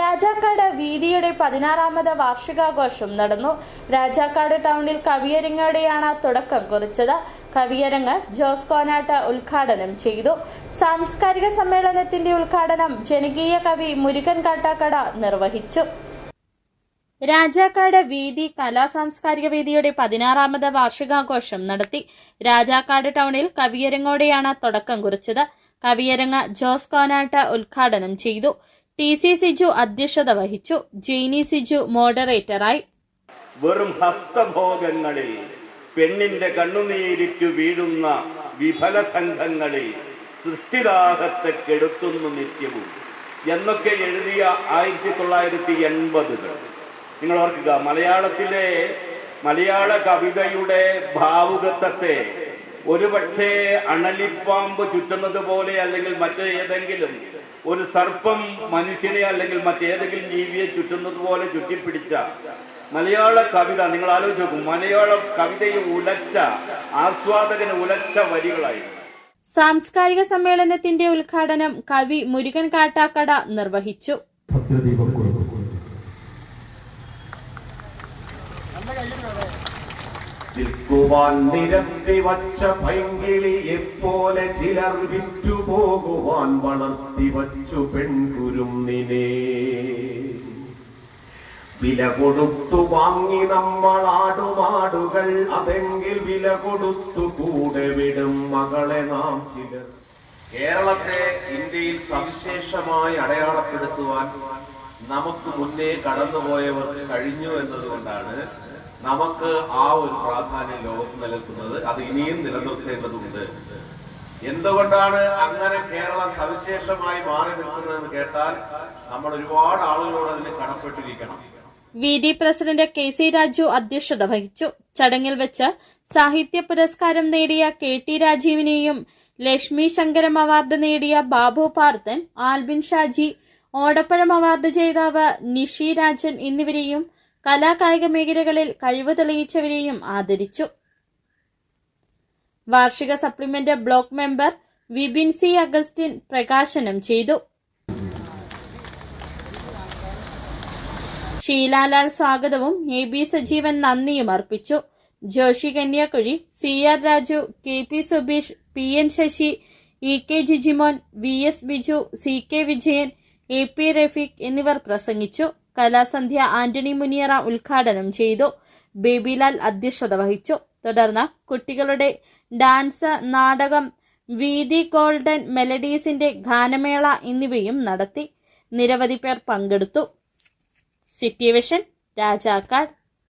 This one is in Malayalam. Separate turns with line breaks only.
രാജാക്കാട് വീതിയുടെ 16ാമത് വാർഷികാഘോഷം നടന്നു. രാജാക്കാട് ടൗണിൽ കവിയരങ്ങോടെയാണ് തുടക്കം കുറിച്ചത്. കവിയരങ്ങ് ജോസ് കോനാട്ട് ഉദ്ഘാടനം ചെയ്തു. സാംസ്കാരിക സമ്മേളനത്തിന്റെ ഉദ്ഘാടനം ജനകീയ കവി മുരുകൻ കാട്ടാക്കട നിർവഹിച്ചു. രാജാക്കാട് വീതി കലാ സാംസ്കാരിക വേദിയുടെ 16ാമത് വാർഷികാഘോഷം നടത്തി. രാജാക്കാട് ടൗണിൽ കവിയരങ്ങോടെയാണ് തുടക്കം കുറിച്ചത്. കവിയരങ്ങ് ജോസ് കോനാട്ട് ഉദ്ഘാടനം ചെയ്തു. TC സിജു അധ്യക്ഷത വഹിച്ചു. ജെയ്നി സിജു മോഡറേറ്ററായി.
വെറും ഹസ്തഭോഗങ്ങളിൽ പെണ്ണിന്റെ കണ്ണുനീരിറ്റു വീഴുന്ന വിഫല സംഘങ്ങളിൽ സൃഷ്ടിദാഹത്തെ കെടുത്തുന്നു നിത്യവും എന്നൊക്കെ എഴുതിയ 1980-കൾ നിങ്ങൾ ഓർക്കുക. മലയാള കവിതയുടെ ഭാവുകത്വത്തെ ഒരുപക്ഷെ അണലിപ്പാമ്പ് ചുറ്റുന്നത് പോലെ അല്ലെങ്കിൽ മറ്റേതെങ്കിലും ഒരു സർപ്പം മനുഷ്യനെ അല്ലെങ്കിൽ മറ്റേതെങ്കിലും ജീവിയെ ചുറ്റുന്നത് പോലെ ചുറ്റിപ്പിടിച്ച മലയാള കവിത നിങ്ങൾ ആലോചിച്ച് നോക്കും. മലയാള കവിതയെ ആസ്വാദകന് ഉലച്ച വരികളായിരുന്നു.
സാംസ്കാരിക സമ്മേളനത്തിന്റെ ഉദ്ഘാടനം കവി മുരുകൻ കാട്ടാക്കട നിർവഹിച്ചു.
നിൽക്കുവാൻ നിരത്തി വച്ച പൈങ്കിളിയെപ്പോലെ ചിലർ വിറ്റുപോകുവാൻ വളർത്തി വച്ചു പെൺകുരുന്നിനെ. വില കൊടുത്തു വാങ്ങി നമ്മളാടുമാടുകൾ, അതെങ്കിൽ വില കൊടുത്തു കൂടെ വിടും മകളെ നാം ചിലർ. കേരളത്തെ ഇന്ത്യയിൽ സവിശേഷമായി അടയാളപ്പെടുത്തുവാൻ നമുക്ക് മുന്നേ കടന്നുപോയവർ കഴിഞ്ഞു എന്നതുകൊണ്ടാണ് നമുക്ക് ആ ഒരു പ്രാധാന്യം ലോകത്ത് നിലനിൽക്കുന്നത്. അത് ഇനിയും നിലനിർത്തേണ്ടതുണ്ട്. എന്തുകൊണ്ടാണ് അങ്ങനെ കേരളം സവിശേഷമായി മാറി നിൽക്കുന്നതെന്ന് കേട്ടാൽ നമ്മൾ ഒരുപാട് ആളുകളോട് അതിന് കടപ്പെട്ടിരിക്കണം.
VD പ്രസിഡന്റ് KC രാജു അധ്യക്ഷത വഹിച്ചു. ചടങ്ങിൽ വെച്ച് സാഹിത്യ പുരസ്കാരം നേടിയ KT രാജീവിനെയും ലക്ഷ്മി ശങ്കരം അവാർഡ് നേടിയ ബാബു പാർത്തൻ, ആൽബിൻ ഷാജി, ഓടപ്പഴം അവാർഡ് ജേതാവ് നിഷി രാജൻ എന്നിവരെയും കലാകായിക മേഖലകളിൽ കഴിവ് തെളിയിച്ചവരെയും ആദരിച്ചു. വാർഷിക supplement block member Vipin C Augustine പ്രകാശനം ചെയ്തു. ഷീലാലാൽ സ്വാഗതവും AB സജീവൻ നന്ദിയും അർപ്പിച്ചു. Joshi Kanyakuzhi, CR Raju, KP Subeesh, PN Sasi, EK Jijimon, VS Biju, CK Vijayan, AP Rafeeq എന്നിവർ പ്രസംഗിച്ചു. കലാസന്ധ്യ ആന്റണി മുനിയറ ഉദ്ഘാടനം ചെയ്തു. ബേബിലാൽ അധ്യക്ഷത വഹിച്ചു. തുടർന്ന് കുട്ടികളുടെ ഡാൻസ്, നാടകം, വീതി ഗോൾഡൻ മെലഡീസിന്റെ ഗാനമേള എന്നിവയും നടത്തി. നിരവധി പേർ പങ്കെടുത്തു. City vision, Rajakkad.